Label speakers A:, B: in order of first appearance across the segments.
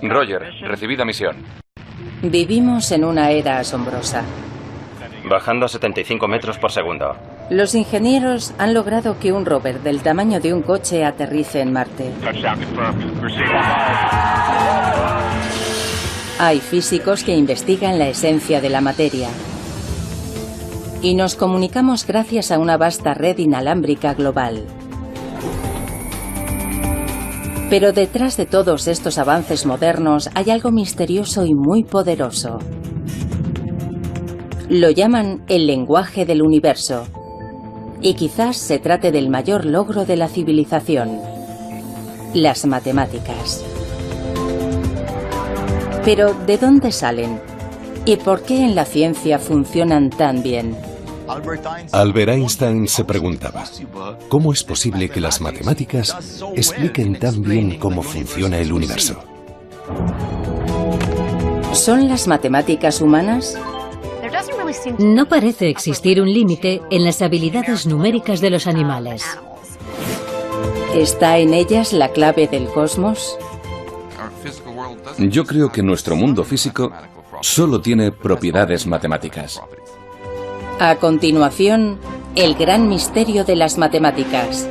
A: Roger, recibida misión.
B: Vivimos en una era asombrosa.
C: Bajando a 75 metros por segundo.
B: Los ingenieros han logrado que un rover del tamaño de un coche aterrice en Marte. Hay físicos que investigan la esencia de la materia. Y nos comunicamos gracias a una vasta red inalámbrica global. Pero detrás de todos estos avances modernos hay algo misterioso y muy poderoso. Lo llaman el lenguaje del universo. Y quizás se trate del mayor logro de la civilización: las matemáticas. Pero, ¿de dónde salen? ¿Y por qué en la ciencia funcionan tan bien?
D: Albert Einstein se preguntaba, ¿cómo es posible que las matemáticas expliquen tan bien cómo funciona el universo?
B: ¿Son las matemáticas humanas?
E: No parece existir un límite en las habilidades numéricas de los animales.
B: ¿Está en ellas la clave del cosmos?
A: Yo creo que nuestro mundo físico solo tiene propiedades matemáticas.
B: A continuación, el gran misterio de las matemáticas.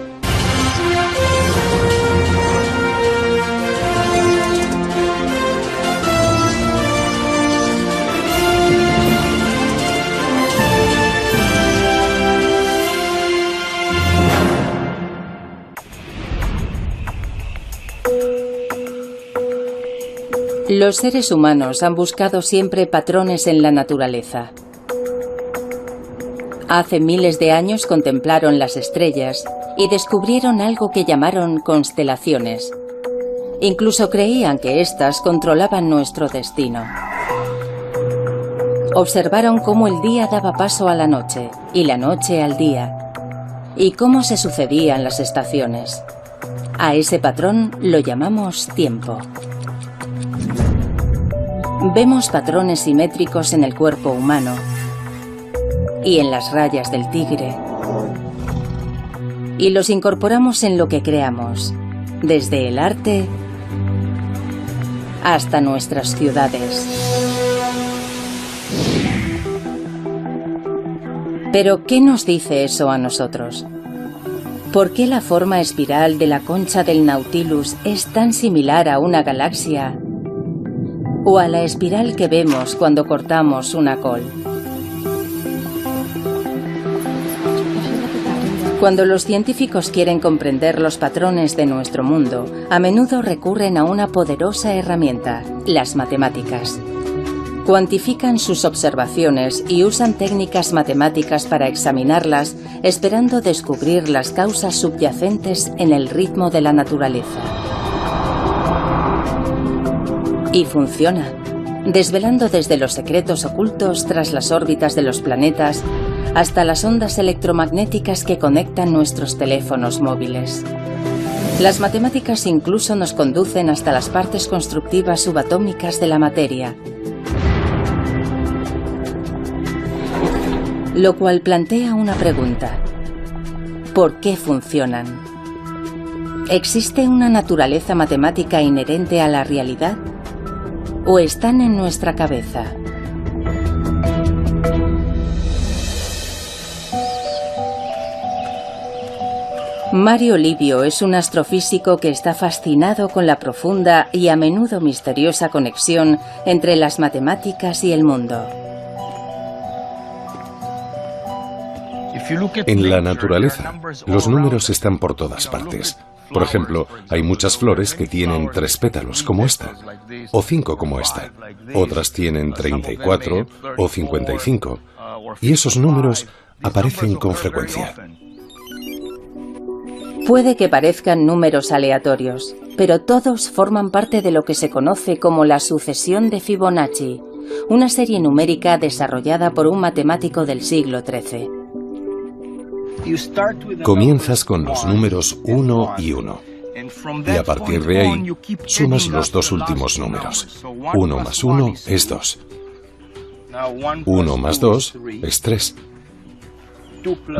B: Los seres humanos han buscado siempre patrones en la naturaleza. Hace miles de años contemplaron las estrellas y descubrieron algo que llamaron constelaciones. Incluso creían que éstas controlaban nuestro destino. Observaron cómo el día daba paso a la noche y la noche al día, y cómo se sucedían las estaciones. A ese patrón lo llamamos tiempo. Vemos patrones simétricos en el cuerpo humano y en las rayas del tigre, y los incorporamos en lo que creamos, desde el arte hasta nuestras ciudades. Pero, ¿qué nos dice eso a nosotros? ¿Por qué la forma espiral de la concha del Nautilus es tan similar a una galaxia o a la espiral que vemos cuando cortamos una col? Cuando los científicos quieren comprender los patrones de nuestro mundo, a menudo recurren a una poderosa herramienta: las matemáticas. Cuantifican sus observaciones y usan técnicas matemáticas para examinarlas, esperando descubrir las causas subyacentes en el ritmo de la naturaleza. Y funciona, desvelando desde los secretos ocultos tras las órbitas de los planetas hasta las ondas electromagnéticas que conectan nuestros teléfonos móviles. Las matemáticas incluso nos conducen hasta las partes constructivas subatómicas de la materia, lo cual plantea una pregunta: ¿por qué funcionan? ¿Existe una naturaleza matemática inherente a la realidad? ¿O están en nuestra cabeza? Mario Livio es un astrofísico que está fascinado con la profunda y a menudo misteriosa conexión entre las matemáticas y el mundo.
D: En la naturaleza, los números están por todas partes. Por ejemplo, hay muchas flores que tienen 3 pétalos, como esta, o 5 como esta. Otras tienen 34 o 55, y esos números aparecen con frecuencia.
B: Puede que parezcan números aleatorios, pero todos forman parte de lo que se conoce como la sucesión de Fibonacci, una serie numérica desarrollada por un matemático del siglo XIII.
D: Comienzas con los números 1 y 1, y a partir de ahí sumas los dos últimos números. 1 más 1 es 2. 1 más 2 es 3.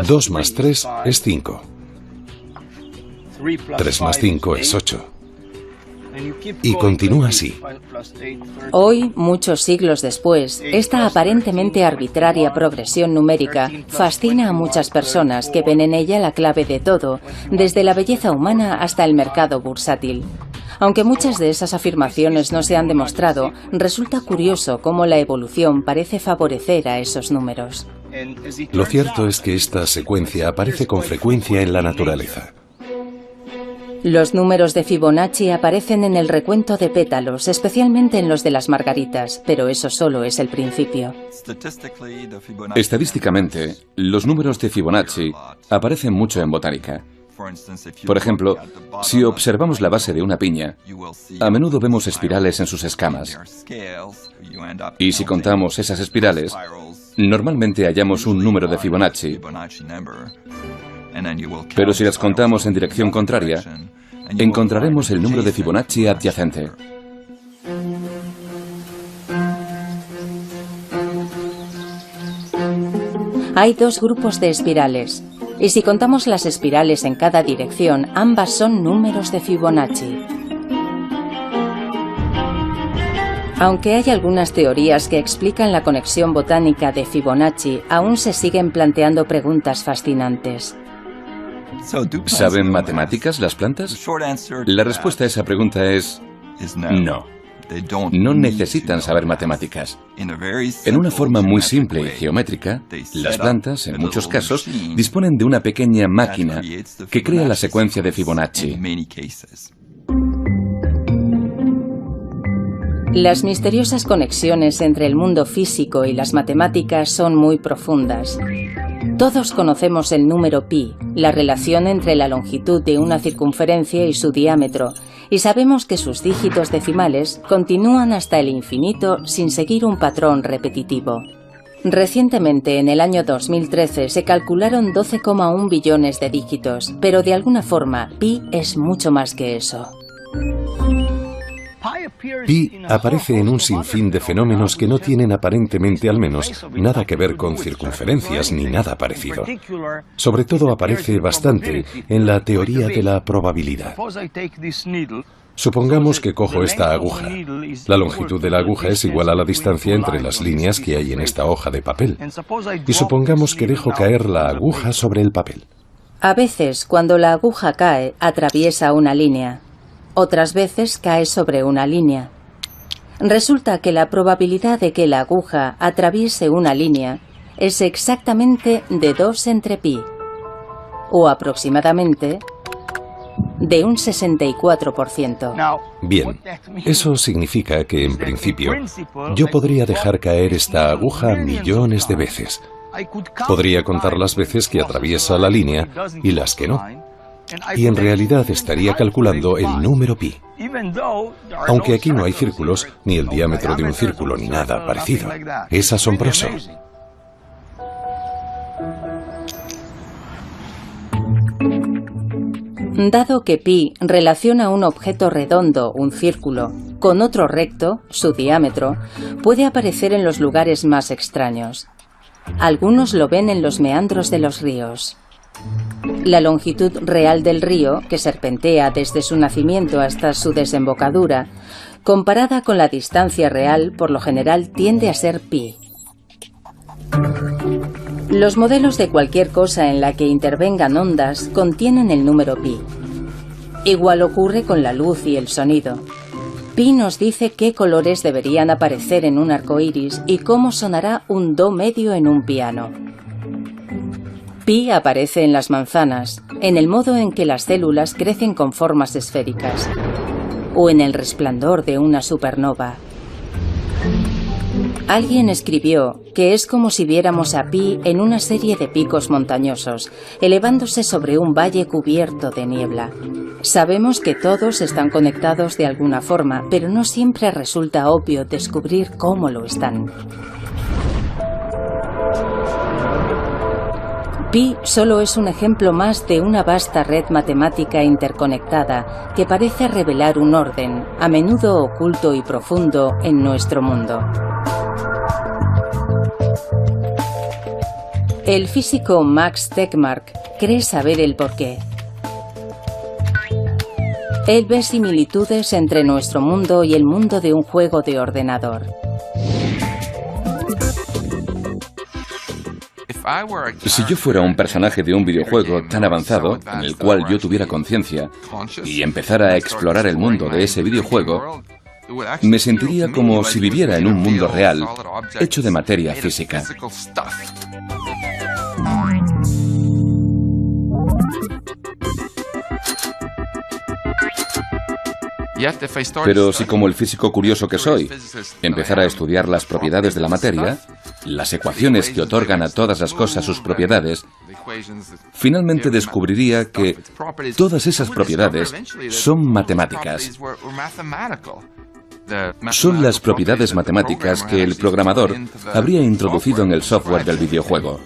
D: 2 más 3 es 5. 3 más 5 es 8. Y continúa así.
B: Hoy, muchos siglos después, esta aparentemente arbitraria progresión numérica fascina a muchas personas que ven en ella la clave de todo, desde la belleza humana hasta el mercado bursátil. Aunque muchas de esas afirmaciones no se han demostrado, resulta curioso cómo la evolución parece favorecer a esos números.
D: Lo cierto es que esta secuencia aparece con frecuencia en la naturaleza.
B: Los números de Fibonacci aparecen en el recuento de pétalos, especialmente en los de las margaritas, pero eso solo es el principio.
A: Estadísticamente, los números de Fibonacci aparecen mucho en botánica. Por ejemplo, si observamos la base de una piña, a menudo vemos espirales en sus escamas. Y si contamos esas espirales, normalmente hallamos un número de Fibonacci. Pero si las contamos en dirección contraria, encontraremos el número de Fibonacci adyacente.
B: Hay dos grupos de espirales, y si contamos las espirales en cada dirección, ambas son números de Fibonacci. Aunque hay algunas teorías que explican la conexión botánica de Fibonacci, aún se siguen planteando preguntas fascinantes.
A: ¿Saben matemáticas las plantas? La respuesta a esa pregunta es no. No necesitan saber matemáticas. En una forma muy simple y geométrica, las plantas, en muchos casos, disponen de una pequeña máquina que crea la secuencia de Fibonacci.
B: Las misteriosas conexiones entre el mundo físico y las matemáticas son muy profundas. Todos conocemos el número pi, la relación entre la longitud de una circunferencia y su diámetro, y sabemos que sus dígitos decimales continúan hasta el infinito sin seguir un patrón repetitivo. Recientemente, en el año 2013, se calcularon 12,1 billones de dígitos, pero de alguna forma, pi es mucho más que eso.
D: Pi aparece en un sinfín de fenómenos que no tienen aparentemente, al menos, nada que ver con circunferencias ni nada parecido. Sobre todo aparece bastante en la teoría de la probabilidad. Supongamos que cojo esta aguja. La longitud de la aguja es igual a la distancia entre las líneas que hay en esta hoja de papel. Y supongamos que dejo caer la aguja sobre el papel.
B: A veces, cuando la aguja cae, atraviesa una línea. Otras veces cae sobre una línea. Resulta que la probabilidad de que la aguja atraviese una línea es exactamente de 2 entre pi, o aproximadamente de un 64%.
D: Bien, eso significa que, en principio, yo podría dejar caer esta aguja millones de veces. Podría contar las veces que atraviesa la línea y las que no. Y en realidad estaría calculando el número pi. Aunque aquí no hay círculos, ni el diámetro de un círculo, ni nada parecido. Es asombroso.
B: Dado que pi relaciona un objeto redondo, un círculo, con otro recto, su diámetro, puede aparecer en los lugares más extraños. Algunos lo ven en los meandros de los ríos. La longitud real del río, que serpentea desde su nacimiento hasta su desembocadura, comparada con la distancia real, por lo general tiende a ser pi. Los modelos de cualquier cosa en la que intervengan ondas contienen el número pi. Igual ocurre con la luz y el sonido. Pi nos dice qué colores deberían aparecer en un arco iris y cómo sonará un do medio en un piano. Pi aparece en las manzanas, en el modo en que las células crecen con formas esféricas, o en el resplandor de una supernova. Alguien escribió que es como si viéramos a Pi en una serie de picos montañosos, elevándose sobre un valle cubierto de niebla. Sabemos que todos están conectados de alguna forma, pero no siempre resulta obvio descubrir cómo lo están. Pi solo es un ejemplo más de una vasta red matemática interconectada que parece revelar un orden, a menudo oculto y profundo, en nuestro mundo. El físico Max Tegmark cree saber el porqué. Él ve similitudes entre nuestro mundo y el mundo de un juego de ordenador.
A: Si yo fuera un personaje de un videojuego tan avanzado, en el cual yo tuviera conciencia, y empezara a explorar el mundo de ese videojuego, me sentiría como si viviera en un mundo real, hecho de materia física. Pero si, como el físico curioso que soy, empezara a estudiar las propiedades de la materia, las ecuaciones que otorgan a todas las cosas sus propiedades, finalmente descubriría que todas esas propiedades son matemáticas. Son las propiedades matemáticas que el programador habría introducido en el software del videojuego.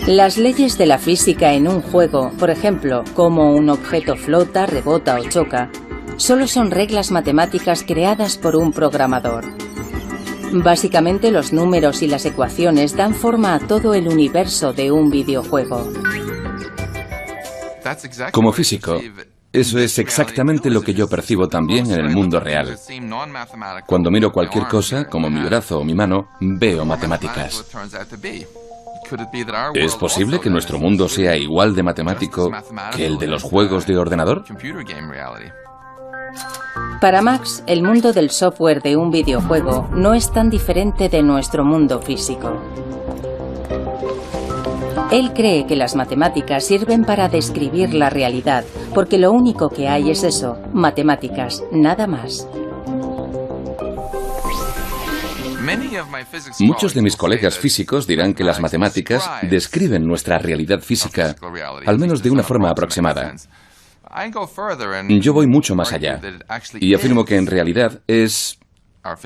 B: Las leyes de la física en un juego, por ejemplo, cómo un objeto flota, rebota o choca, solo son reglas matemáticas creadas por un programador. Básicamente, los números y las ecuaciones dan forma a todo el universo de un videojuego.
A: Como físico, eso es exactamente lo que yo percibo también en el mundo real. Cuando miro cualquier cosa, como mi brazo o mi mano, veo matemáticas. ¿Es posible que nuestro mundo sea igual de matemático que el de los juegos de ordenador?
B: Para Max, el mundo del software de un videojuego no es tan diferente de nuestro mundo físico. Él cree que las matemáticas sirven para describir la realidad, porque lo único que hay es eso, matemáticas, nada más.
A: Muchos de mis colegas físicos dirán que las matemáticas describen nuestra realidad física, al menos de una forma aproximada. Yo voy mucho más allá y afirmo que en realidad es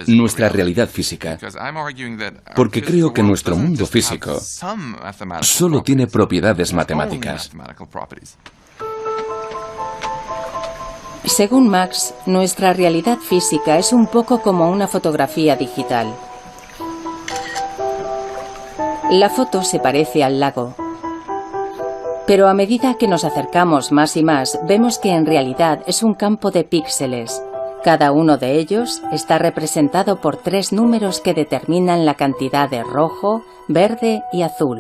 A: nuestra realidad física, porque creo que nuestro mundo físico solo tiene propiedades matemáticas.
B: Según Max, nuestra realidad física es un poco como una fotografía digital. La foto se parece al lago, pero a medida que nos acercamos más y más, vemos que en realidad es un campo de píxeles. Cada uno de ellos está representado por 3 números que determinan la cantidad de rojo, verde y azul.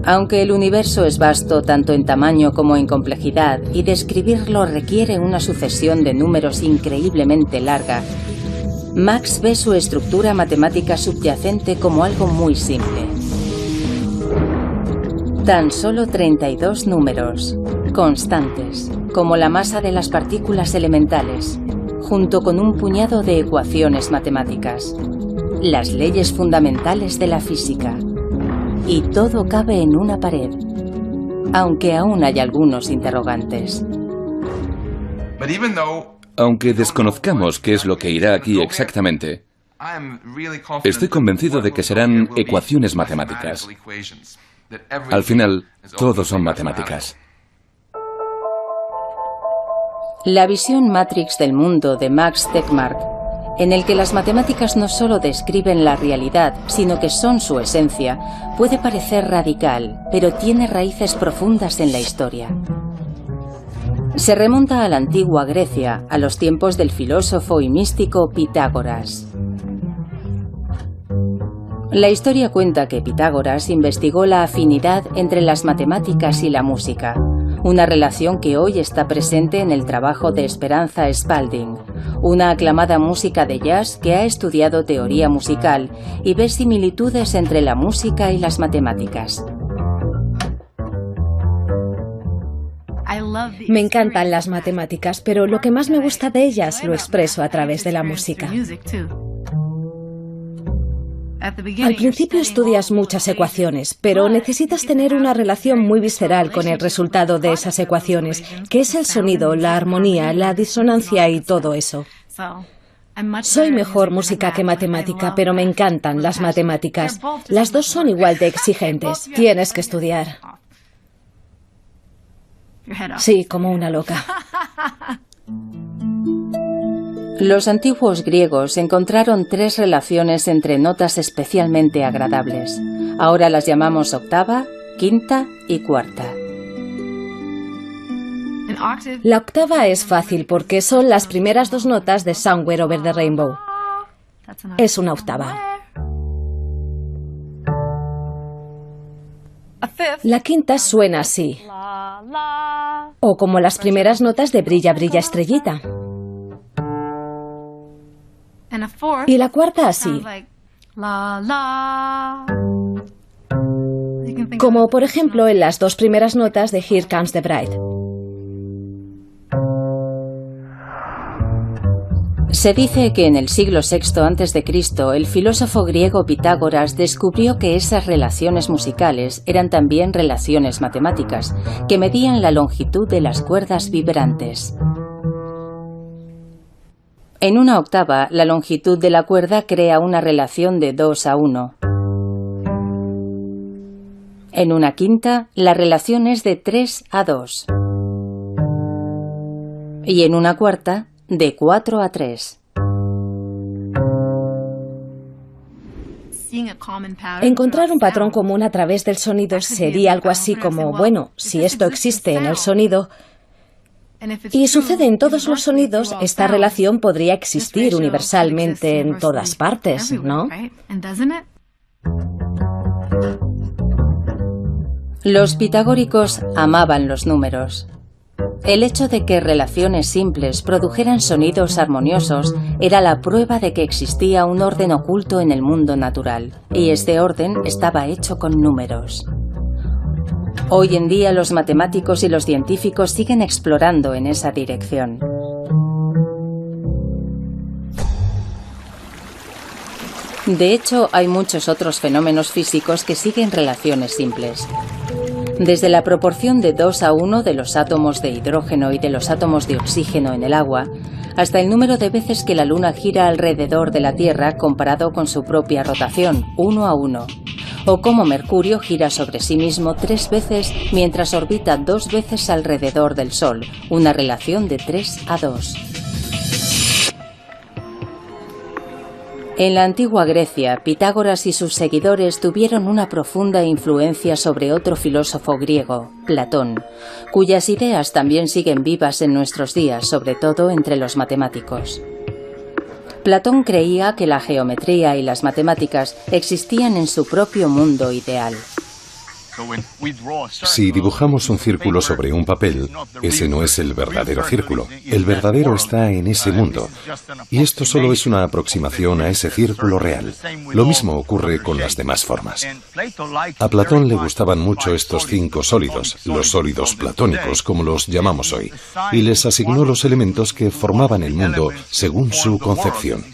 B: Aunque el universo es vasto tanto en tamaño como en complejidad y describirlo requiere una sucesión de números increíblemente larga, Max ve su estructura matemática subyacente como algo muy simple. Tan solo 32 números, constantes, como la masa de las partículas elementales, junto con un puñado de ecuaciones matemáticas, las leyes fundamentales de la física. Y todo cabe en una pared, aunque aún hay algunos interrogantes.
A: Aunque desconozcamos qué es lo que irá aquí exactamente, estoy convencido de que serán ecuaciones matemáticas. Al final, todo son matemáticas.
B: La visión Matrix del mundo de Max Tegmark, en el que las matemáticas no solo describen la realidad, sino que son su esencia, puede parecer radical, pero tiene raíces profundas en la historia. Se remonta a la antigua Grecia, a los tiempos del filósofo y místico Pitágoras. La historia cuenta que Pitágoras investigó la afinidad entre las matemáticas y la música, una relación que hoy está presente en el trabajo de Esperanza Spalding, una aclamada música de jazz que ha estudiado teoría musical y ve similitudes entre la música y las matemáticas.
F: Me encantan las matemáticas, pero lo que más me gusta de ellas lo expreso a través de la música. Al principio estudias muchas ecuaciones, pero necesitas tener una relación muy visceral con el resultado de esas ecuaciones, que es el sonido, la armonía, la disonancia y todo eso. Soy mejor música que matemática, pero me encantan las matemáticas. Las dos son igual de exigentes. Tienes que estudiar. Sí, como una loca.
B: Los antiguos griegos encontraron 3 relaciones entre notas especialmente agradables. Ahora las llamamos octava, quinta y cuarta.
F: La octava es fácil porque son las primeras dos notas de Somewhere Over the Rainbow. Es una octava. La quinta suena así, o como las primeras notas de Brilla, brilla, estrellita. Y la cuarta así, como por ejemplo en las dos primeras notas de Here Comes the Bride.
B: Se dice que en el siglo VI a.C. el filósofo griego Pitágoras descubrió que esas relaciones musicales eran también relaciones matemáticas, que medían la longitud de las cuerdas vibrantes. En una octava, la longitud de la cuerda crea una relación de 2:1. En una quinta, la relación es de 3:2. Y en una cuarta, de 4:3.
F: Encontrar un patrón común a través del sonido sería algo así como, bueno, si esto existe en el sonido y sucede en todos los sonidos, esta relación podría existir universalmente en todas partes, ¿no?
B: Los pitagóricos amaban los números. El hecho de que relaciones simples produjeran sonidos armoniosos era la prueba de que existía un orden oculto en el mundo natural, y este orden estaba hecho con números. Hoy en día los matemáticos y los científicos siguen explorando en esa dirección. De hecho, hay muchos otros fenómenos físicos que siguen relaciones simples. Desde la proporción de 2:1 de los átomos de hidrógeno y de los átomos de oxígeno en el agua, hasta el número de veces que la Luna gira alrededor de la Tierra comparado con su propia rotación, 1:1, o cómo Mercurio gira sobre sí mismo 3 veces mientras orbita 2 veces alrededor del Sol, una relación de 3:2. En la antigua Grecia, Pitágoras y sus seguidores tuvieron una profunda influencia sobre otro filósofo griego, Platón, cuyas ideas también siguen vivas en nuestros días, sobre todo entre los matemáticos. Platón creía que la geometría y las matemáticas existían en su propio mundo ideal.
D: Si dibujamos un círculo sobre un papel, ese no es el verdadero círculo. El verdadero está en ese mundo. Y esto solo es una aproximación a ese círculo real. Lo mismo ocurre con las demás formas. A Platón le gustaban mucho estos 5 sólidos, los sólidos platónicos, como los llamamos hoy, y les asignó los elementos que formaban el mundo según su concepción.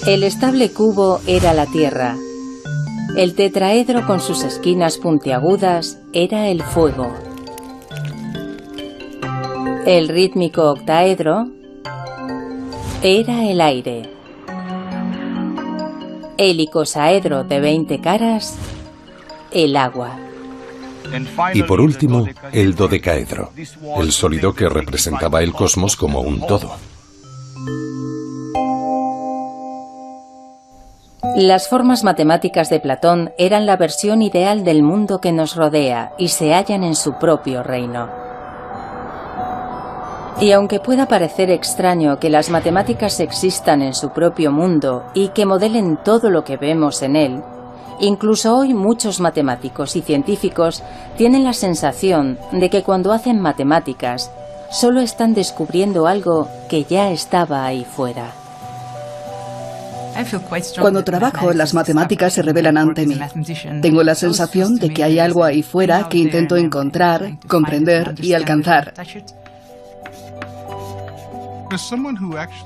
B: El estable cubo era la Tierra. El tetraedro con sus esquinas puntiagudas era el fuego. El rítmico octaedro era el aire. El icosaedro de 20 caras, el agua.
D: Y por último, el dodecaedro, el sólido que representaba el cosmos como un todo.
B: Las formas matemáticas de Platón eran la versión ideal del mundo que nos rodea y se hallan en su propio reino. Y aunque pueda parecer extraño que las matemáticas existan en su propio mundo y que modelen todo lo que vemos en él, incluso hoy muchos matemáticos y científicos tienen la sensación de que cuando hacen matemáticas solo están descubriendo algo que ya estaba ahí fuera.
G: Cuando trabajo, las matemáticas se revelan ante mí. Tengo la sensación de que hay algo ahí fuera que intento encontrar, comprender y alcanzar.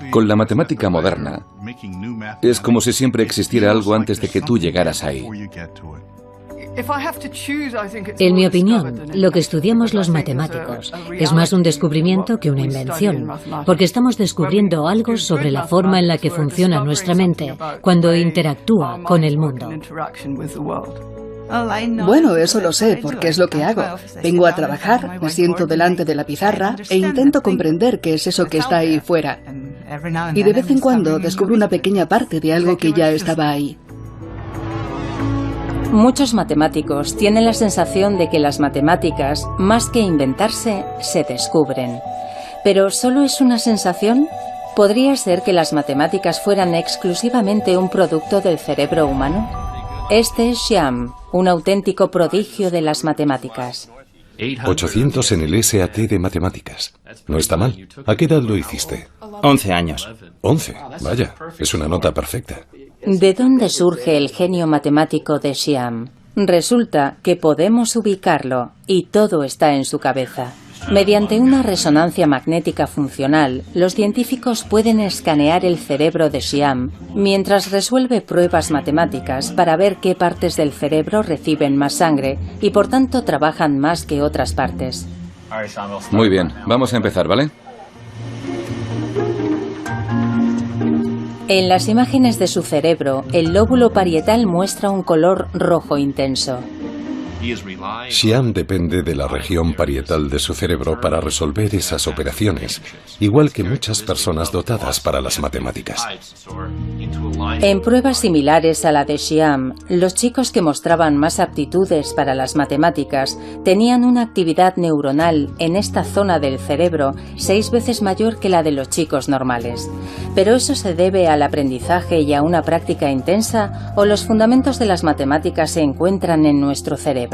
A: Con la matemática moderna, es como si siempre existiera algo antes de que tú llegaras ahí.
E: En mi opinión, lo que estudiamos los matemáticos es más un descubrimiento que una invención, porque estamos descubriendo algo sobre la forma en la que funciona nuestra mente cuando interactúa con el mundo.
G: Bueno, eso lo sé, porque es lo que hago. Vengo a trabajar, me siento delante de la pizarra e intento comprender qué es eso que está ahí fuera. Y de vez en cuando descubro una pequeña parte de algo que ya estaba ahí.
B: Muchos matemáticos tienen la sensación de que las matemáticas, más que inventarse, se descubren. ¿Pero solo es una sensación? ¿Podría ser que las matemáticas fueran exclusivamente un producto del cerebro humano? Este es Xiam, un auténtico prodigio de las matemáticas.
D: 800 en el SAT de matemáticas. No está mal. ¿A qué edad lo hiciste?
C: 11 años.
D: 11. Vaya, es una nota perfecta.
B: ¿De dónde surge el genio matemático de Xiam? Resulta que podemos ubicarlo y todo está en su cabeza. Mediante una resonancia magnética funcional, los científicos pueden escanear el cerebro de Xiam mientras resuelve pruebas matemáticas para ver qué partes del cerebro reciben más sangre y por tanto trabajan más que otras partes.
A: Muy bien, vamos a empezar, ¿vale?
B: En las imágenes de su cerebro, el lóbulo parietal muestra un color rojo intenso.
D: Xiam depende de la región parietal de su cerebro para resolver esas operaciones, igual que muchas personas dotadas para las matemáticas.
B: En pruebas similares a la de Xiam, los chicos que mostraban más aptitudes para las matemáticas tenían una actividad neuronal en esta zona del cerebro 6 veces mayor que la de los chicos normales. ¿Pero eso se debe al aprendizaje y a una práctica intensa o los fundamentos de las matemáticas se encuentran en nuestro cerebro?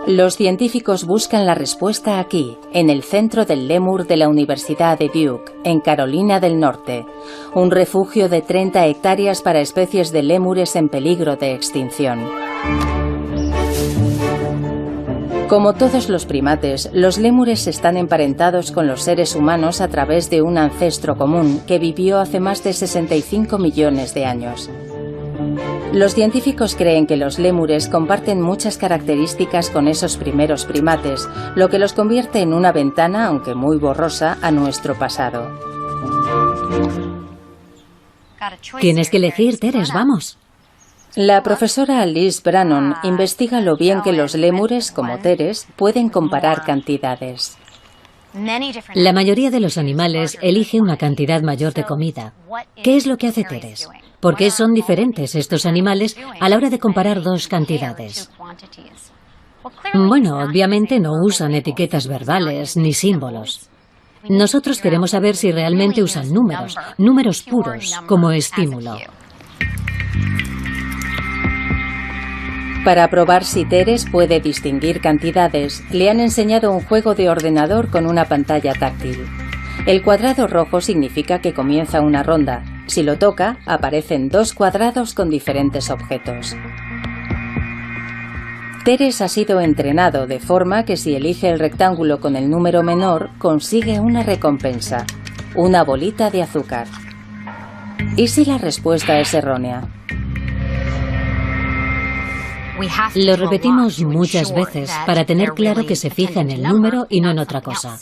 B: Los científicos buscan la respuesta aquí, en el centro del lémur de la Universidad de Duke, en Carolina del Norte, un refugio de 30 hectáreas para especies de lémures en peligro de extinción. Como todos los primates, los lémures están emparentados con los seres humanos a través de un ancestro común que vivió hace más de 65 millones de años. Los científicos creen que los lémures comparten muchas características con esos primeros primates, lo que los convierte en una ventana, aunque muy borrosa, a nuestro pasado.
E: Tienes que elegir, Teres, vamos.
B: La profesora Liz Brannon investiga lo bien que los lémures, como Teres, pueden comparar cantidades.
E: La mayoría de los animales elige una cantidad mayor de comida. ¿Qué es lo que hace Teres? ¿Por qué son diferentes estos animales a la hora de comparar dos cantidades? Bueno, obviamente no usan etiquetas verbales ni símbolos. Nosotros queremos saber si realmente usan números puros, como estímulo.
B: Para probar si Teres puede distinguir cantidades, le han enseñado un juego de ordenador con una pantalla táctil. El cuadrado rojo significa que comienza una ronda. Si lo toca, aparecen 2 cuadrados con diferentes objetos. Teres ha sido entrenado de forma que si elige el rectángulo con el número menor, consigue una recompensa, una bolita de azúcar. ¿Y si la respuesta es errónea?
E: Lo repetimos muchas veces para tener claro que se fija en el número y no en otra cosa.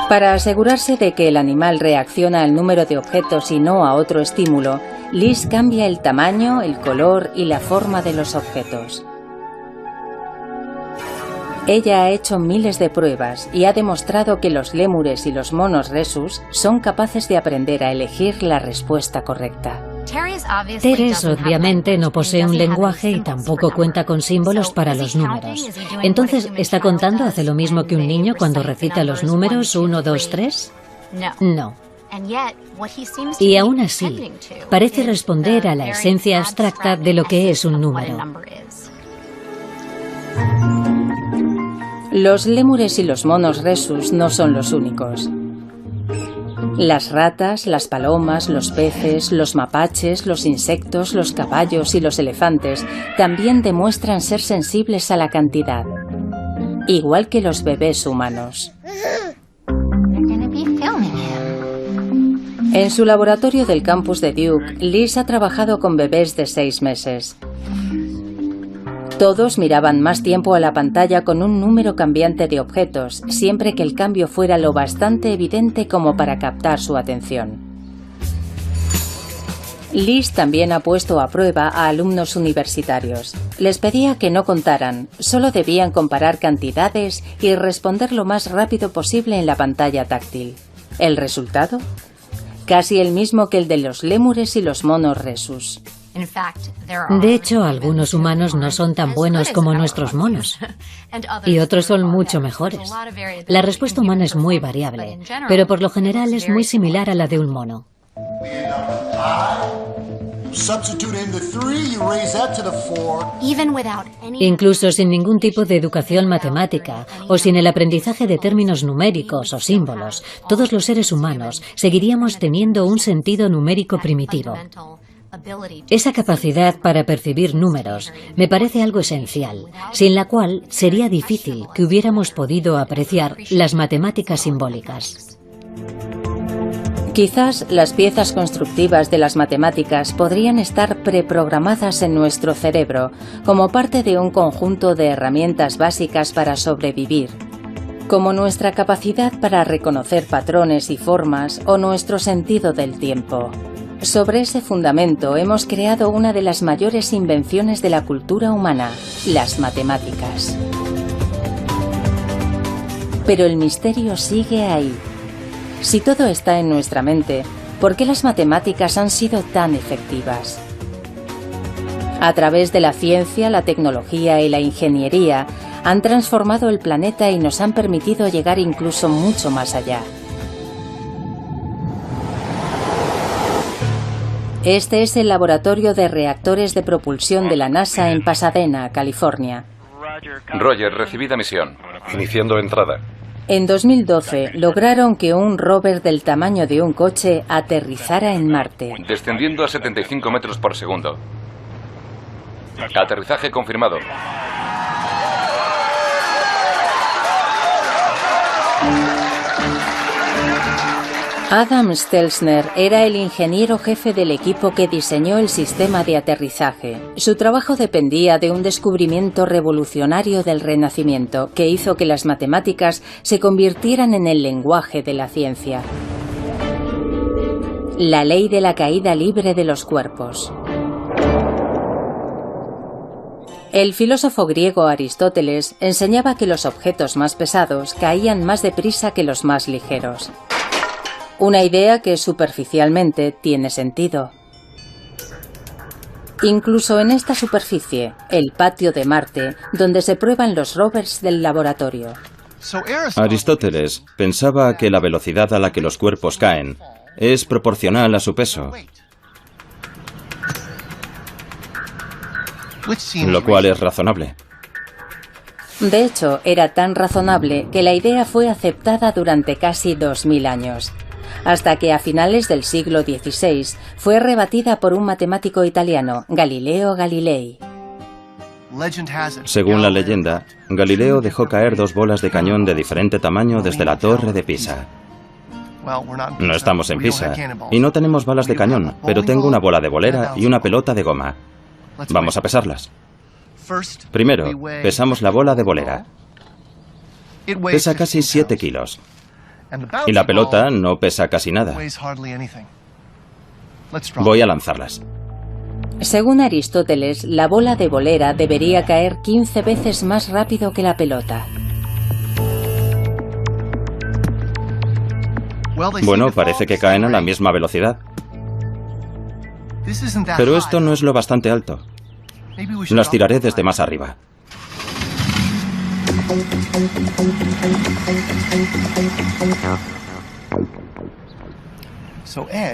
B: Para asegurarse de que el animal reacciona al número de objetos y no a otro estímulo, Liz cambia el tamaño, el color y la forma de los objetos. Ella ha hecho miles de pruebas y ha demostrado que los lémures y los monos rhesus son capaces de aprender a elegir la respuesta correcta.
E: Teres obviamente no posee un lenguaje y tampoco cuenta con símbolos para los números. Entonces, ¿está contando hace lo mismo que un niño cuando recita los números 1, 2, 3? No. Y aún así, parece responder a la esencia abstracta de lo que es un número.
B: Los lémures y los monos rhesus no son los únicos. Las ratas, las palomas, los peces, los mapaches, los insectos, los caballos y los elefantes también demuestran ser sensibles a la cantidad, igual que los bebés humanos. En su laboratorio del campus de Duke, Liz ha trabajado con bebés de 6 meses. Todos miraban más tiempo a la pantalla con un número cambiante de objetos, siempre que el cambio fuera lo bastante evidente como para captar su atención. Liz también ha puesto a prueba a alumnos universitarios. Les pedía que no contaran, solo debían comparar cantidades y responder lo más rápido posible en la pantalla táctil. ¿El resultado? casi el mismo que el de los lémures y los monos rhesus.
E: De hecho, algunos humanos no son tan buenos como nuestros monos, y otros son mucho mejores. La respuesta humana es muy variable, pero por lo general es muy similar a la de un mono. Incluso sin ningún tipo de educación matemática o sin el aprendizaje de términos numéricos o símbolos, todos los seres humanos seguiríamos teniendo un sentido numérico primitivo. Esa capacidad para percibir números me parece algo esencial, sin la cual sería difícil que hubiéramos podido apreciar las matemáticas simbólicas.
B: Quizás las piezas constructivas de las matemáticas podrían estar preprogramadas en nuestro cerebro como parte de un conjunto de herramientas básicas para sobrevivir, como nuestra capacidad para reconocer patrones y formas o nuestro sentido del tiempo. Sobre ese fundamento hemos creado una de las mayores invenciones de la cultura humana, las matemáticas. Pero el misterio sigue ahí. Si todo está en nuestra mente, ¿por qué las matemáticas han sido tan efectivas? A través de la ciencia, la tecnología y la ingeniería, han transformado el planeta y nos han permitido llegar incluso mucho más allá. Este es el laboratorio de reactores de propulsión de la NASA en Pasadena, California.
A: Roger, recibida misión.
D: Iniciando entrada.
B: En 2012 lograron que un rover del tamaño de un coche aterrizara en Marte.
A: Descendiendo a 75 metros por segundo. Aterrizaje confirmado.
B: Adam Stelzner era el ingeniero jefe del equipo que diseñó el sistema de aterrizaje. Su trabajo dependía de un descubrimiento revolucionario del Renacimiento que hizo que las matemáticas se convirtieran en el lenguaje de la ciencia. La ley de la caída libre de los cuerpos. El filósofo griego Aristóteles enseñaba que los objetos más pesados caían más deprisa que los más ligeros. Una idea que superficialmente tiene sentido. Incluso en esta superficie, el patio de Marte, donde se prueban los rovers del laboratorio.
C: Aristóteles pensaba que la velocidad a la que los cuerpos caen es proporcional a su peso, lo cual es razonable.
B: De hecho, era tan razonable que la idea fue aceptada durante casi 2000 años. Hasta que a finales del siglo XVI fue rebatida por un matemático italiano, Galileo Galilei.
C: Según la leyenda, Galileo dejó caer 2 bolas de cañón de diferente tamaño desde la torre de Pisa. No estamos en Pisa y no tenemos balas de cañón, pero tengo una bola de bolera y una pelota de goma. Vamos a pesarlas. Primero, pesamos la bola de bolera. Pesa casi 7 kilos. Y la pelota no pesa casi nada. Voy a lanzarlas.
B: Según Aristóteles, la bola de bolera debería caer 15 veces más rápido que la pelota.
C: Bueno, parece que caen a la misma velocidad. Pero esto no es lo bastante alto. Las tiraré desde más arriba.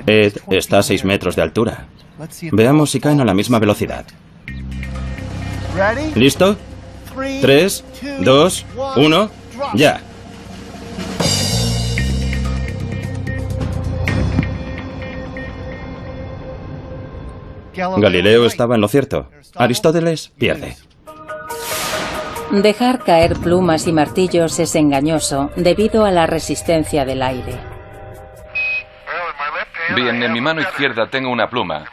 C: Ed está a 6 metros de altura. Veamos si caen a la misma velocidad. ¿Listo? 3, 2, 1, ya. Galileo estaba en lo cierto. Aristóteles pierde.
B: Dejar caer plumas y martillos es engañoso debido a la resistencia del aire.
A: Bien, en mi mano izquierda tengo una pluma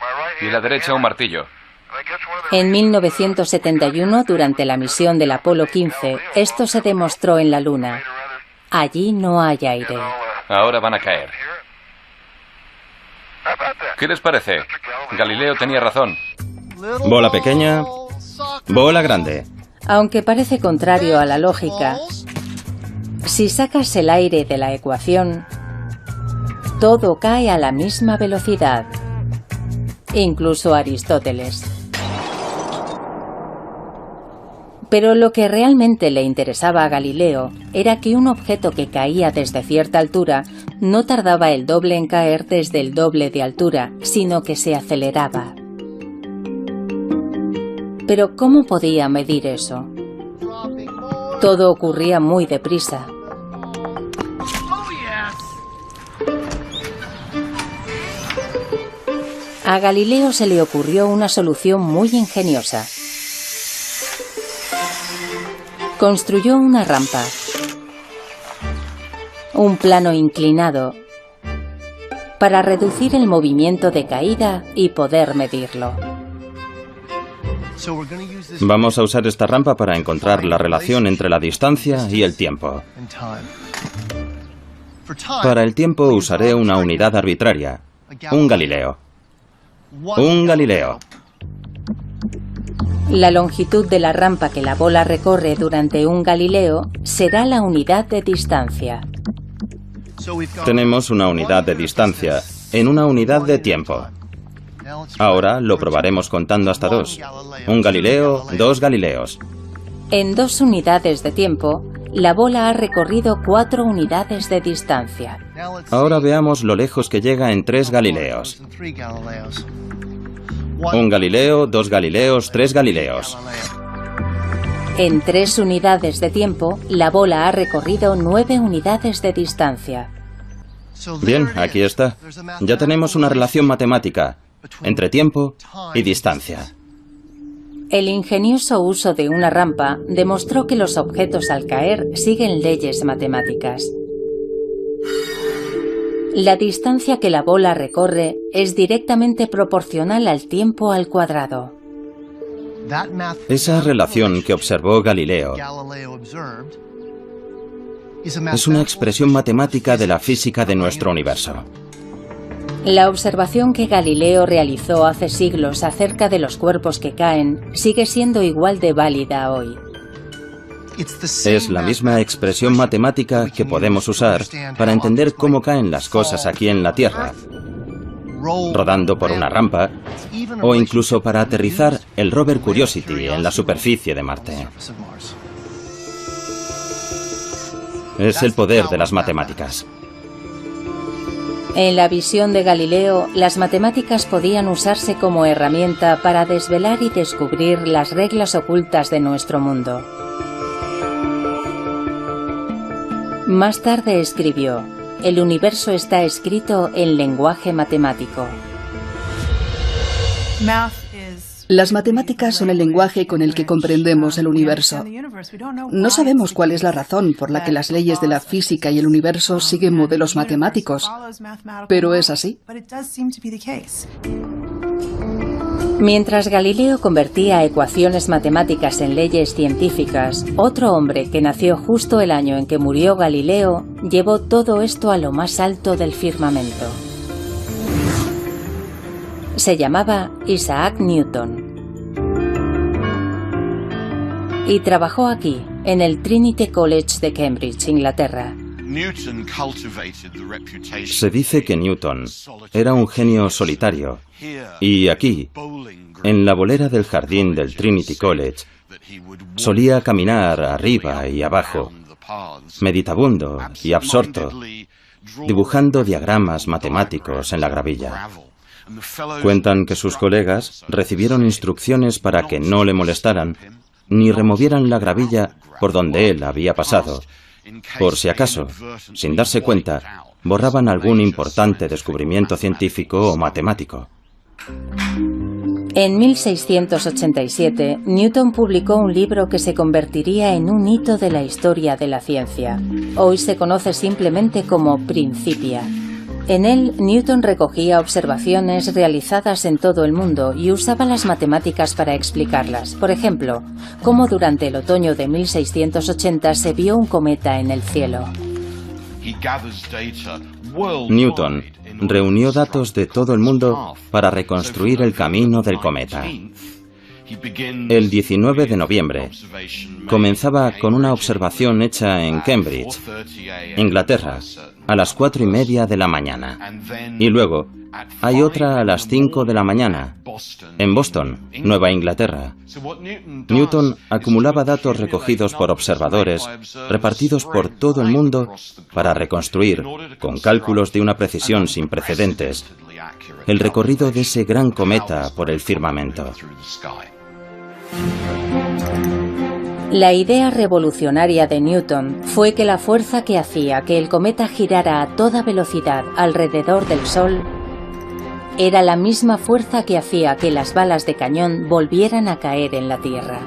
A: y en la derecha un martillo.
B: En 1971, durante la misión del Apolo 15, esto se demostró en la Luna. Allí no hay aire.
A: Ahora van a caer. ¿Qué les parece? Galileo tenía razón.
C: Bola pequeña, bola grande.
B: Aunque parece contrario a la lógica, si sacas el aire de la ecuación, todo cae a la misma velocidad. Incluso Aristóteles. Pero lo que realmente le interesaba a Galileo era que un objeto que caía desde cierta altura no tardaba el doble en caer desde el doble de altura, sino que se aceleraba. Pero ¿cómo podía medir eso? Todo ocurría muy deprisa. A Galileo se le ocurrió una solución muy ingeniosa. Construyó una rampa, un plano inclinado, para reducir el movimiento de caída y poder medirlo.
C: Vamos a usar esta rampa para encontrar la relación entre la distancia y el tiempo. Para el tiempo usaré una unidad arbitraria, un Galileo. Un Galileo.
B: La longitud de la rampa que la bola recorre durante un Galileo será la unidad de distancia.
C: Tenemos una unidad de distancia en una unidad de tiempo. Ahora lo probaremos contando hasta 2. Un Galileo, 2 Galileos.
B: En 2 unidades de tiempo, la bola ha recorrido 4 unidades de distancia.
C: Ahora veamos lo lejos que llega en 3 Galileos. Un Galileo, 2 Galileos, 3 Galileos.
B: En 3 unidades de tiempo, la bola ha recorrido 9 unidades de distancia.
C: Bien, aquí está. Ya tenemos una relación matemática entre tiempo y distancia.
B: El ingenioso uso de una rampa demostró que los objetos al caer siguen leyes matemáticas. La distancia que la bola recorre es directamente proporcional al tiempo al cuadrado.
C: Esa relación que observó Galileo es una expresión matemática de la física de nuestro universo.
B: La observación que Galileo realizó hace siglos acerca de los cuerpos que caen sigue siendo igual de válida hoy.
C: Es la misma expresión matemática que podemos usar para entender cómo caen las cosas aquí en la Tierra, rodando por una rampa, o incluso para aterrizar el rover Curiosity en la superficie de Marte. Es el poder de las matemáticas.
B: En la visión de Galileo, las matemáticas podían usarse como herramienta para desvelar y descubrir las reglas ocultas de nuestro mundo. Más tarde escribió: "El universo está escrito en lenguaje matemático".
G: Las matemáticas son el lenguaje con el que comprendemos el universo. No sabemos cuál es la razón por la que las leyes de la física y el universo siguen modelos matemáticos, pero es así.
B: Mientras Galileo convertía ecuaciones matemáticas en leyes científicas, otro hombre que nació justo el año en que murió Galileo llevó todo esto a lo más alto del firmamento. Se llamaba Isaac Newton. Y trabajó aquí, en el Trinity College de Cambridge, Inglaterra.
C: Se dice que Newton era un genio solitario, y aquí, en la bolera del jardín del Trinity College, solía caminar arriba y abajo, meditabundo y absorto, dibujando diagramas matemáticos en la gravilla. Cuentan que sus colegas recibieron instrucciones para que no le molestaran ni removieran la gravilla por donde él había pasado, por si acaso, sin darse cuenta, borraban algún importante descubrimiento científico o matemático.
B: En 1687, Newton publicó un libro que se convertiría en un hito de la historia de la ciencia. Hoy se conoce simplemente como Principia. En él, Newton recogía observaciones realizadas en todo el mundo y usaba las matemáticas para explicarlas. Por ejemplo, cómo durante el otoño de 1680 se vio un cometa en el cielo.
C: Newton reunió datos de todo el mundo para reconstruir el camino del cometa. El 19 de noviembre comenzaba con una observación hecha en Cambridge, Inglaterra, a las 4:30 de la mañana. Y luego hay otra a las 5 de la mañana, en Boston, Nueva Inglaterra. Newton acumulaba datos recogidos por observadores repartidos por todo el mundo para reconstruir, con cálculos de una precisión sin precedentes, el recorrido de ese gran cometa por el firmamento.
B: La idea revolucionaria de Newton fue que la fuerza que hacía que el cometa girara a toda velocidad alrededor del Sol era la misma fuerza que hacía que las balas de cañón volvieran a caer en la Tierra.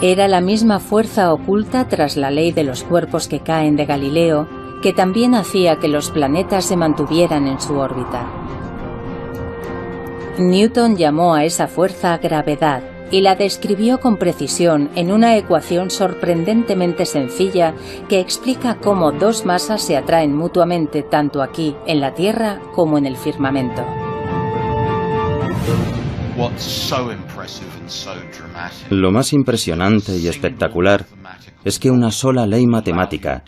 B: Era la misma fuerza oculta tras la ley de los cuerpos que caen de Galileo, que también hacía que los planetas se mantuvieran en su órbita. Newton llamó a esa fuerza gravedad y la describió con precisión en una ecuación sorprendentemente sencilla que explica cómo dos masas se atraen mutuamente tanto aquí, en la Tierra, como en el firmamento.
C: Lo más impresionante y espectacular es que una sola ley matemática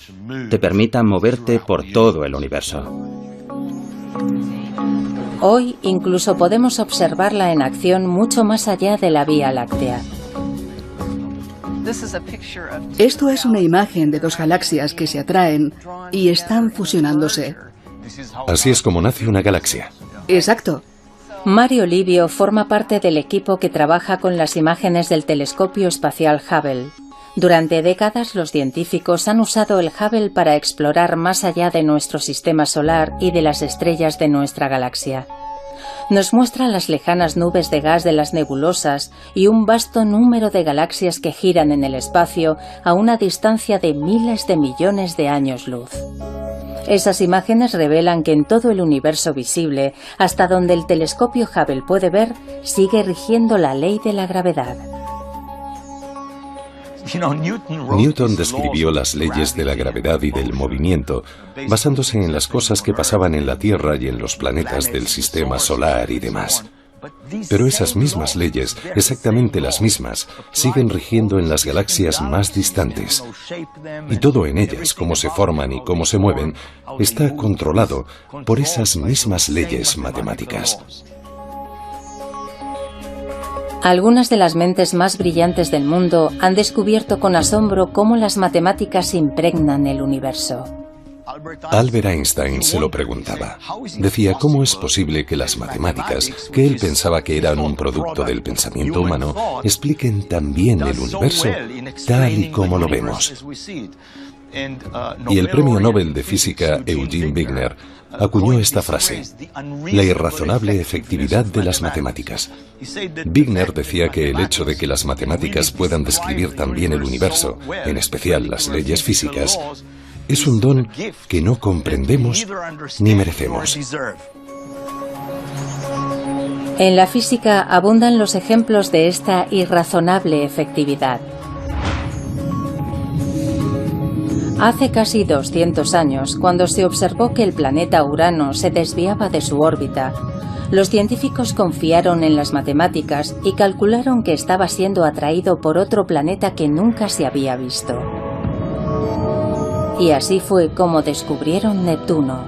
C: te permita moverte por todo el universo.
B: Hoy incluso podemos observarla en acción mucho más allá de la Vía Láctea.
G: Esto es una imagen de dos galaxias que se atraen y están fusionándose.
D: Así es como nace una galaxia.
G: Exacto.
B: Mario Livio forma parte del equipo que trabaja con las imágenes del telescopio espacial Hubble. Durante décadas los científicos han usado el Hubble para explorar más allá de nuestro sistema solar y de las estrellas de nuestra galaxia. Nos muestra las lejanas nubes de gas de las nebulosas y un vasto número de galaxias que giran en el espacio a una distancia de miles de millones de años luz. Esas imágenes revelan que en todo el universo visible, hasta donde el telescopio Hubble puede ver, sigue rigiendo la ley de la gravedad.
D: Newton describió las leyes de la gravedad y del movimiento basándose en las cosas que pasaban en la Tierra y en los planetas del sistema solar y demás. Pero esas mismas leyes, exactamente las mismas, siguen rigiendo en las galaxias más distantes. Y todo en ellas, cómo se forman y cómo se mueven, está controlado por esas mismas leyes matemáticas.
B: Algunas de las mentes más brillantes del mundo han descubierto con asombro cómo las matemáticas impregnan el universo.
D: Albert Einstein se lo preguntaba. Decía, ¿cómo es posible que las matemáticas, que él pensaba que eran un producto del pensamiento humano, expliquen tan bien el universo tal y como lo vemos? Y el premio Nobel de Física Eugene Wigner acuñó esta frase: la irrazonable efectividad de las matemáticas. Wigner decía que el hecho de que las matemáticas puedan describir también el universo, en especial las leyes físicas, es un don que no comprendemos ni merecemos.
B: En la física abundan los ejemplos de esta irrazonable efectividad. Hace casi 200 años, cuando se observó que el planeta Urano se desviaba de su órbita, los científicos confiaron en las matemáticas y calcularon que estaba siendo atraído por otro planeta que nunca se había visto. Y así fue como descubrieron Neptuno.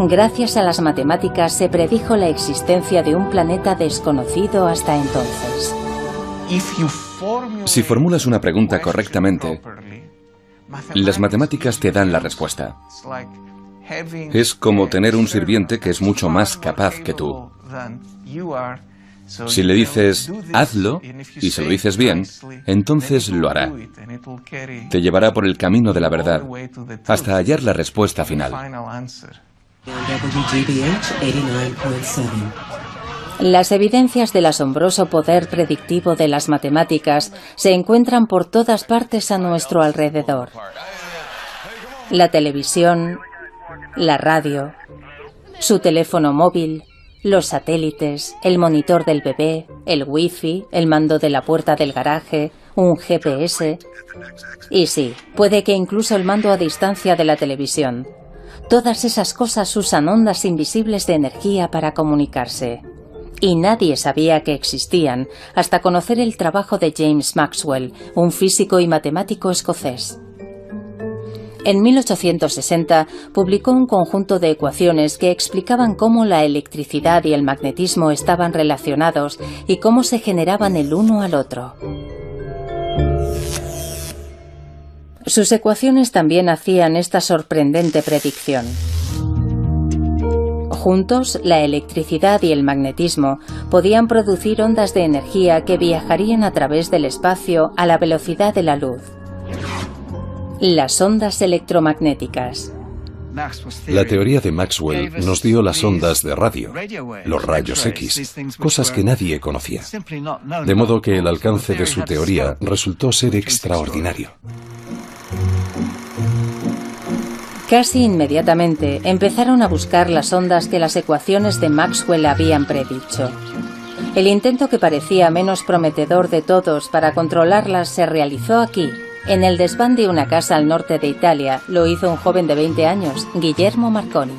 B: Gracias a las matemáticas se predijo la existencia de un planeta desconocido hasta entonces.
A: Si formulas una pregunta correctamente, las matemáticas te dan la respuesta. Es como tener un sirviente que es mucho más capaz que tú. Si le dices, hazlo, y se lo dices bien, entonces lo hará. Te llevará por el camino de la verdad, hasta hallar la respuesta final.
B: Las evidencias del asombroso poder predictivo de las matemáticas se encuentran por todas partes a nuestro alrededor. La televisión, la radio, su teléfono móvil, los satélites, el monitor del bebé, el wifi, el mando de la puerta del garaje, un GPS. Y sí, puede que incluso el mando a distancia de la televisión. Todas esas cosas usan ondas invisibles de energía para comunicarse. y nadie sabía que existían hasta conocer el trabajo de James Maxwell, un físico y matemático escocés. En 1860 publicó un conjunto de ecuaciones que explicaban cómo la electricidad y el magnetismo estaban relacionados y cómo se generaban el uno al otro. Sus ecuaciones también hacían esta sorprendente predicción. Juntos, la electricidad y el magnetismo podían producir ondas de energía que viajarían a través del espacio a la velocidad de la luz. Las ondas electromagnéticas.
D: La teoría de Maxwell nos dio las ondas de radio, los rayos X, cosas que nadie conocía. De modo que el alcance de su teoría resultó ser extraordinario.
B: Casi inmediatamente empezaron a buscar las ondas que las ecuaciones de Maxwell habían predicho. El intento que parecía menos prometedor de todos para controlarlas se realizó aquí, en el desván de una casa al norte de Italia. Lo hizo un joven de 20 años, Guillermo Marconi.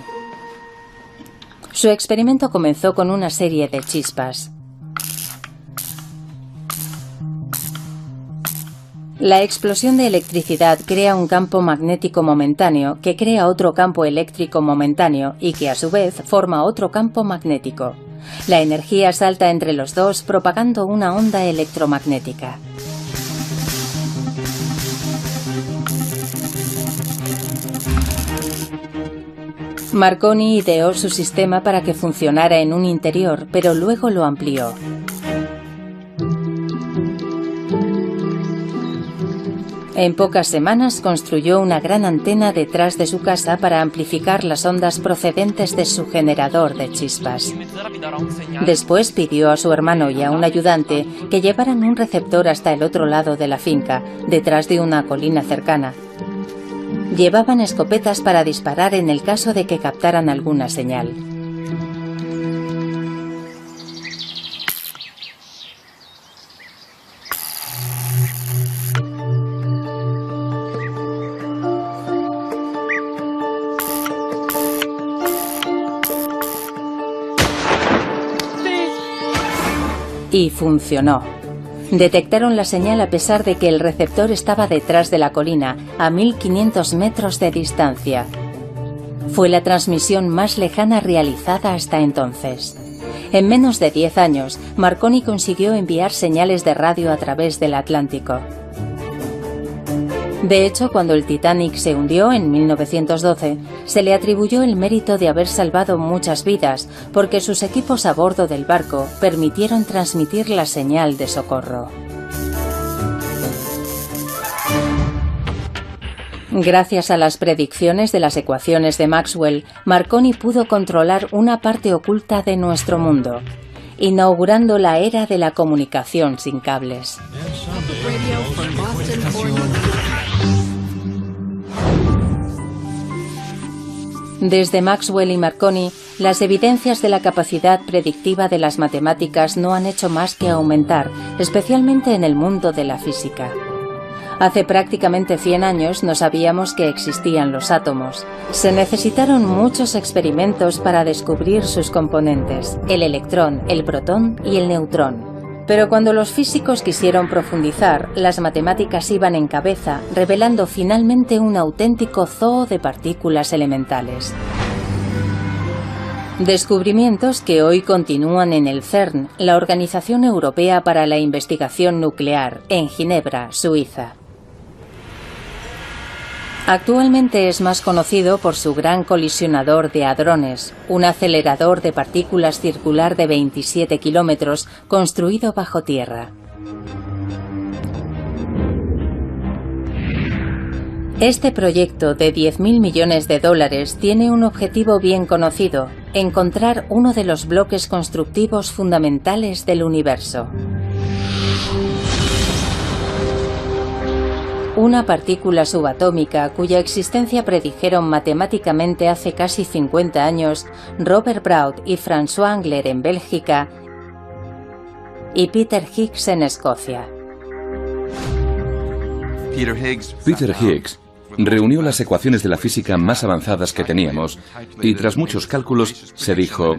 B: Su experimento comenzó con una serie de chispas. La explosión de electricidad crea un campo magnético momentáneo que crea otro campo eléctrico momentáneo y que a su vez forma otro campo magnético. La energía salta entre los dos propagando una onda electromagnética. Marconi ideó su sistema para que funcionara en un interior, pero luego lo amplió. En pocas semanas construyó una gran antena detrás de su casa para amplificar las ondas procedentes de su generador de chispas. Después pidió a su hermano y a un ayudante que llevaran un receptor hasta el otro lado de la finca, detrás de una colina cercana. Llevaban escopetas para disparar en el caso de que captaran alguna señal. Y funcionó. Detectaron la señal a pesar de que el receptor estaba detrás de la colina, a 1500 metros de distancia. Fue la transmisión más lejana realizada hasta entonces. En menos de 10 años, Marconi consiguió enviar señales de radio a través del Atlántico. De hecho, cuando el Titanic se hundió en 1912, se le atribuyó el mérito de haber salvado muchas vidas, porque sus equipos a bordo del barco permitieron transmitir la señal de socorro. Gracias a las predicciones de las ecuaciones de Maxwell, Marconi pudo controlar una parte oculta de nuestro mundo, inaugurando la era de la comunicación sin cables. Desde Maxwell y Marconi, las evidencias de la capacidad predictiva de las matemáticas no han hecho más que aumentar, especialmente en el mundo de la física. Hace prácticamente 100 años no sabíamos que existían los átomos. Se necesitaron muchos experimentos para descubrir sus componentes, el electrón, el protón y el neutrón. Pero cuando los físicos quisieron profundizar, las matemáticas iban en cabeza, revelando finalmente un auténtico zoo de partículas elementales. Descubrimientos que hoy continúan en el CERN, la Organización Europea para la Investigación Nuclear, en Ginebra, Suiza. Actualmente es más conocido por su gran colisionador de hadrones, un acelerador de partículas circular de 27 kilómetros construido bajo tierra. Este proyecto de 10.000 millones de dólares tiene un objetivo bien conocido: encontrar uno de los bloques constructivos fundamentales del universo. Una partícula subatómica cuya existencia predijeron matemáticamente hace casi 50 años Robert Brout y François Englert en Bélgica y Peter Higgs en Escocia.
A: Peter Higgs reunió las ecuaciones de la física más avanzadas que teníamos y tras muchos cálculos se dijo: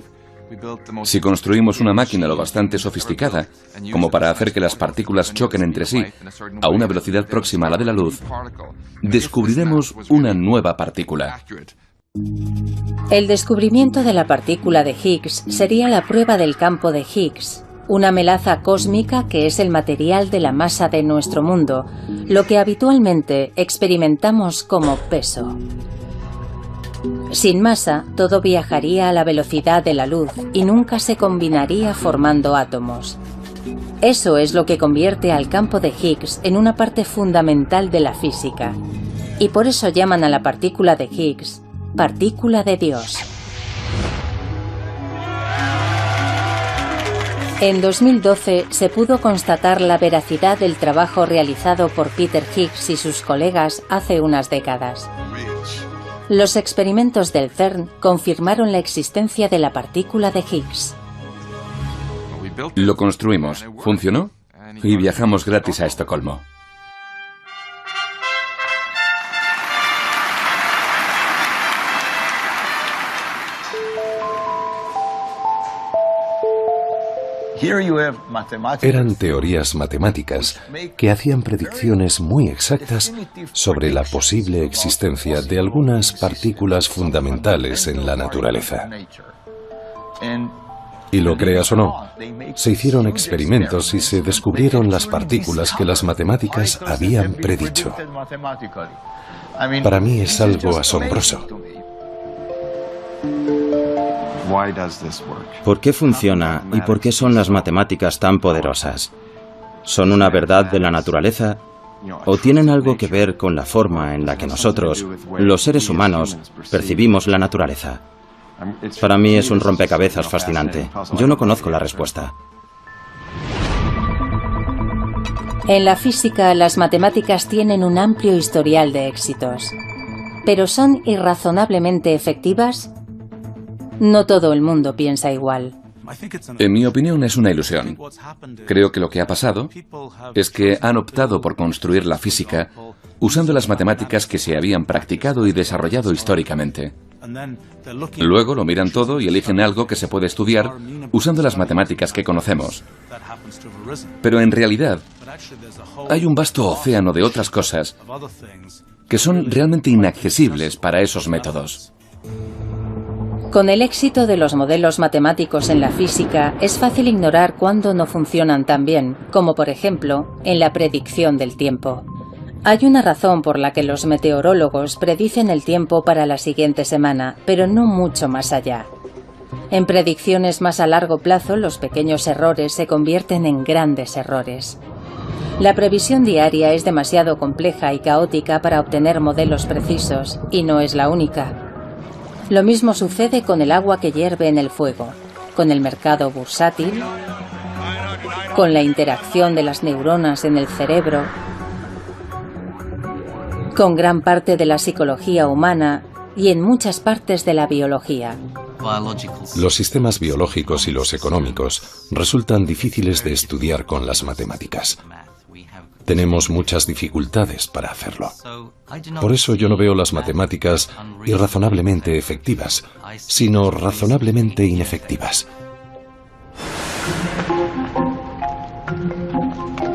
A: Si construimos una máquina lo bastante sofisticada como para hacer que las partículas choquen entre sí a una velocidad próxima a la de la luz, descubriremos una nueva partícula.
B: El descubrimiento de la partícula de Higgs sería la prueba del campo de Higgs, una melaza cósmica que es el material de la masa de nuestro mundo, lo que habitualmente experimentamos como peso. Sin masa, todo viajaría a la velocidad de la luz y nunca se combinaría formando átomos. Eso es lo que convierte al campo de Higgs en una parte fundamental de la física, y por eso llaman a la partícula de Higgs partícula de Dios. En 2012 se pudo constatar la veracidad del trabajo realizado por Peter Higgs y sus colegas hace unas décadas. Los experimentos del CERN confirmaron la existencia de la partícula de Higgs.
A: Lo construimos, funcionó y viajamos gratis a Estocolmo.
D: Eran teorías matemáticas que hacían predicciones muy exactas sobre la posible existencia de algunas partículas fundamentales en la naturaleza. Y lo creas o no, se hicieron experimentos y se descubrieron las partículas que las matemáticas habían predicho. Para mí es algo asombroso.
C: ¿Por qué funciona y por qué son las matemáticas tan poderosas? ¿Son una verdad de la naturaleza o tienen algo que ver con la forma en la que nosotros, los seres humanos, percibimos la naturaleza? Para mí es un rompecabezas fascinante. Yo no conozco la respuesta.
B: En la física, las matemáticas tienen un amplio historial de éxitos. ¿Pero son irrazonablemente efectivas? No todo el mundo piensa igual.
A: En mi opinión es una ilusión. Creo que lo que ha pasado es que han optado por construir la física usando las matemáticas que se habían practicado y desarrollado históricamente. Luego lo miran todo y eligen algo que se puede estudiar usando las matemáticas que conocemos. Pero en realidad hay un vasto océano de otras cosas que son realmente inaccesibles para esos métodos.
B: Con el éxito de los modelos matemáticos en la física, es fácil ignorar cuándo no funcionan tan bien, como por ejemplo, en la predicción del tiempo. Hay una razón por la que los meteorólogos predicen el tiempo para la siguiente semana, pero no mucho más allá. En predicciones más a largo plazo, los pequeños errores se convierten en grandes errores. La previsión diaria es demasiado compleja y caótica para obtener modelos precisos, y no es la única. Lo mismo sucede con el agua que hierve en el fuego, con el mercado bursátil, con la interacción de las neuronas en el cerebro, con gran parte de la psicología humana y en muchas partes de la biología.
D: Los sistemas biológicos y los económicos resultan difíciles de estudiar con las matemáticas. Tenemos muchas dificultades para hacerlo. Por eso yo no veo las matemáticas irrazonablemente efectivas, sino razonablemente inefectivas.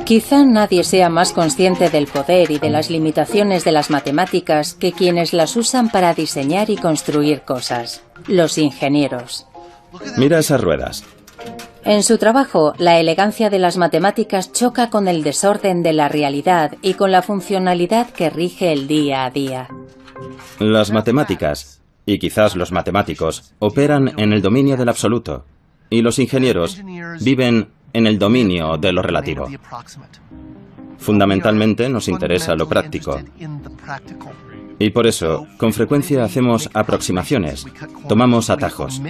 B: Quizá nadie sea más consciente del poder y de las limitaciones de las matemáticas que quienes las usan para diseñar y construir cosas, los ingenieros.
C: Mira esas ruedas.
B: En su trabajo, la elegancia de las matemáticas choca con el desorden de la realidad y con la funcionalidad que rige el día a día.
C: Las matemáticas, y quizás los matemáticos, operan en el dominio del absoluto, y los ingenieros viven en el dominio de lo relativo. Fundamentalmente nos interesa lo práctico. Y por eso, con frecuencia hacemos aproximaciones, tomamos atajos.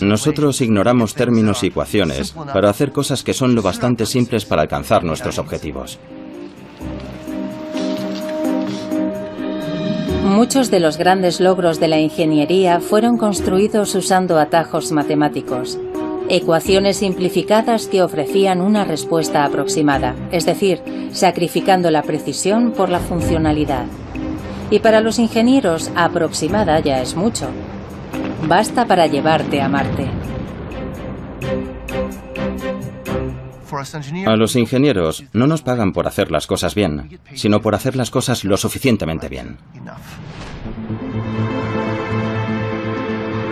C: Nosotros ignoramos términos y ecuaciones para hacer cosas que son lo bastante simples para alcanzar nuestros objetivos.
B: Muchos de los grandes logros de la ingeniería fueron construidos usando atajos matemáticos, ecuaciones simplificadas que ofrecían una respuesta aproximada, es decir, sacrificando la precisión por la funcionalidad. Y para los ingenieros, aproximada ya es mucho. Basta para llevarte a Marte.
C: A los ingenieros no nos pagan por hacer las cosas bien, sino por hacer las cosas lo suficientemente bien.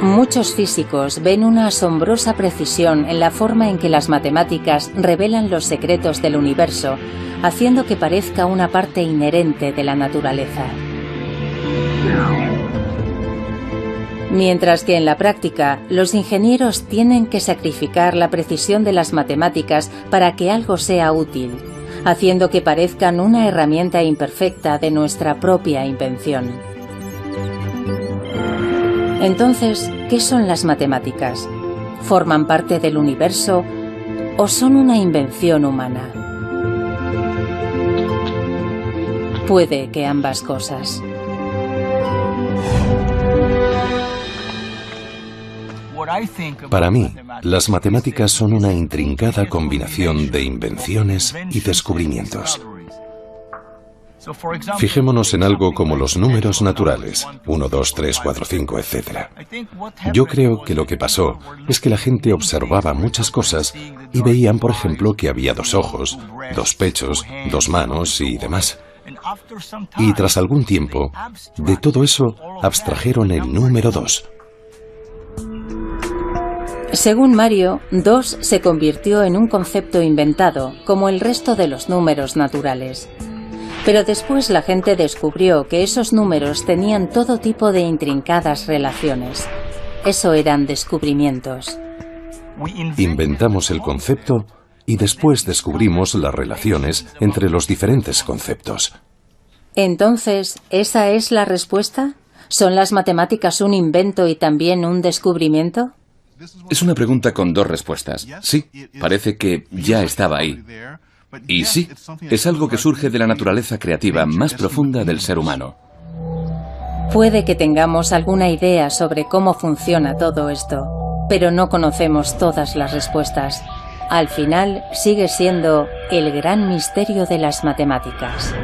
B: Muchos físicos ven una asombrosa precisión en la forma en que las matemáticas revelan los secretos del universo, haciendo que parezca una parte inherente de la naturaleza. Mientras que en la práctica, los ingenieros tienen que sacrificar la precisión de las matemáticas para que algo sea útil, haciendo que parezcan una herramienta imperfecta de nuestra propia invención. Entonces, ¿qué son las matemáticas? ¿Forman parte del universo o son una invención humana? Puede que ambas cosas.
D: Para mí, las matemáticas son una intrincada combinación de invenciones y descubrimientos. Fijémonos en algo como los números naturales, 1, 2, 3, 4, 5, etc. Yo creo que lo que pasó es que la gente observaba muchas cosas y veían, por ejemplo, que había 2 ojos, 2 pechos, 2 manos y demás. Y tras algún tiempo, de todo eso abstrajeron el número 2.
B: Según Mario, 2 se convirtió en un concepto inventado, como el resto de los números naturales. Pero después la gente descubrió que esos números tenían todo tipo de intrincadas relaciones. Eso eran descubrimientos.
D: Inventamos el concepto y después descubrimos las relaciones entre los diferentes conceptos.
B: Entonces, ¿esa es la respuesta? ¿Son las matemáticas un invento y también un descubrimiento?
A: Es una pregunta con 2 respuestas. Sí, parece que ya estaba ahí. Y sí, es algo que surge de la naturaleza creativa más profunda del ser humano.
B: Puede que tengamos alguna idea sobre cómo funciona todo esto, pero no conocemos todas las respuestas. Al final, sigue siendo el gran misterio de las matemáticas.